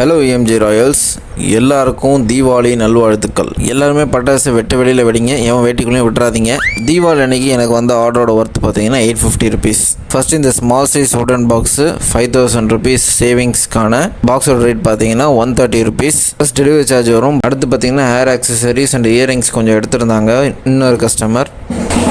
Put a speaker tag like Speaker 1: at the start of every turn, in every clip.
Speaker 1: Hello EMG Royals, எல்லாருக்கும் தீபாவளி நல்வாழ்த்துக்கள். எல்லாருமே பட்டாசு வெட்ட வெளியில் வெடிங்க, எவன் வேட்டிக்குள்ளேயும் விட்டுறாதீங்க. தீபாவளி அன்றைக்கி எனக்கு வந்த ஆர்டரோட ஒர்த் பார்த்தீங்கன்னா 850 ருபீஸ். ஃபர்ஸ்ட் இந்த ஸ்மால் சைஸ் உடன் பாக்ஸு 5000 ருபீஸ் சேவிங்ஸ்க்கான பாக்ஸோட ரேட் பார்த்தீங்கன்னா 130 ருபீஸ். ஃபர்ஸ்ட் டெலிவரி சார்ஜ் வரும். அடுத்து பார்த்தீங்கன்னா ஹேர் ஆக்சசரிஸ் அண்ட் இயரிங்ஸ் கொஞ்சம் எடுத்துருந்தாங்க இன்னொரு கஸ்டமர்.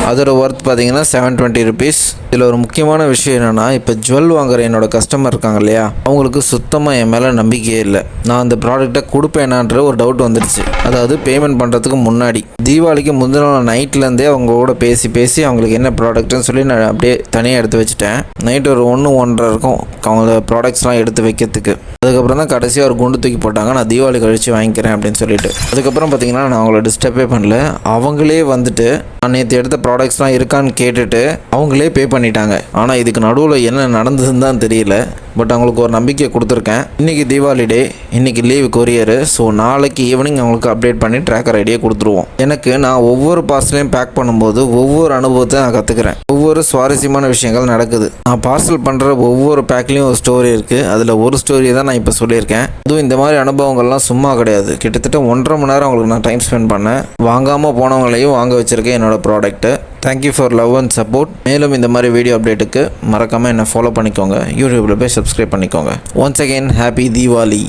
Speaker 1: அதோட ஒர்த் பார்த்தீங்கன்னா 720 ருபீஸ். இதில் ஒரு முக்கியமான விஷயம் என்னென்னா, இப்போ ஜுவல் வாங்குற என்னோடய கஸ்டமர் இருக்காங்க இல்லையா, அவங்களுக்கு சுத்தமாக என் மேலே நம்பிக்கையே இல்லை. நான் அந்த ப்ராடக்ட்டை கொடுப்பேனான்ற ஒரு டவுட் வந்துடுச்சு. அதாவது பேமெண்ட் பண்ணுறதுக்கு முன்னாடி தீபாவளிக்கு முந்தின நாள் நைட்லேருந்தே அவங்களோட பேசி அவங்களுக்கு என்ன ப்ராடக்ட்னு சொல்லி நான் அப்படியே தனியாக எடுத்து வச்சுட்டேன். நைட் ஒரு 1-1:30 இருக்கும் அவங்க ப்ராடக்ட்ஸ்லாம் எடுத்து வைக்கிறதுக்கு. அதுக்கப்புறம் தான் கடைசியாக ஒரு குண்டு தூக்கி போட்டாங்க, நான் தீபாவளி கழித்து வாங்கிக்கிறேன் அப்படின்னு சொல்லிட்டு. அதுக்கப்புறம் பார்த்தீங்கன்னா நான் அவங்கள டிஸ்டர்பே பண்ணல. அவங்களே வந்துட்டு நான் நேற்று எடுத்த ப்ராடக்ட்ஸ்லாம் இருக்கான்னு கேட்டுட்டு அவங்களே பே பண்ணிட்டாங்க. ஆனால் இதுக்கு நடுவில் என்ன நடந்ததுன்னு தான் தெரியல. பட் அவங்களுக்கு ஒரு நம்பிக்கை கொடுத்துருக்கேன். இன்றைக்கி தீபாவளி டே, இன்றைக்கி லீவ் கொரியரு. ஸோ நாளைக்கு ஈவினிங் அவங்களுக்கு அப்டேட் பண்ணி ட்ராக்கர் ஐடியா கொடுத்துருவோம். எனக்கு நான் ஒவ்வொரு பார்சலையும் பேக் பண்ணும்போது ஒவ்வொரு அனுபவத்தை நான் கற்றுக்கிறேன். ஒவ்வொரு சுவாரஸ்யமான விஷயங்கள் நடக்குது. நான் பார்சல் பண்ணுற ஒவ்வொரு பேக்லேயும் ஒரு ஸ்டோரி இருக்குது. அதில் ஒரு ஸ்டோரியை தான் நான் இப்போ சொல்லியிருக்கேன். அதுவும் இந்த மாதிரி அனுபவங்கள்லாம் சும்மா கிடையாது. கிட்டத்தட்ட 1.5 மணி நேரம் அவங்களுக்கு நான் டைம் ஸ்பெண்ட் பண்ணேன். வாங்காமல் போனவங்களையும் வாங்க வச்சுருக்கேன் என்னோடய product. Thank you for love and support. மேலும் இந்த மாதிரி வீடியோ அப்டேட்டுக்கு மறக்காமல் என்னை ஃபாலோ பண்ணிக்கோங்க. யூடியூப்பில் போய் சப்ஸ்கிரைப் பண்ணிக்கோங்க. Once again happy Deepavali.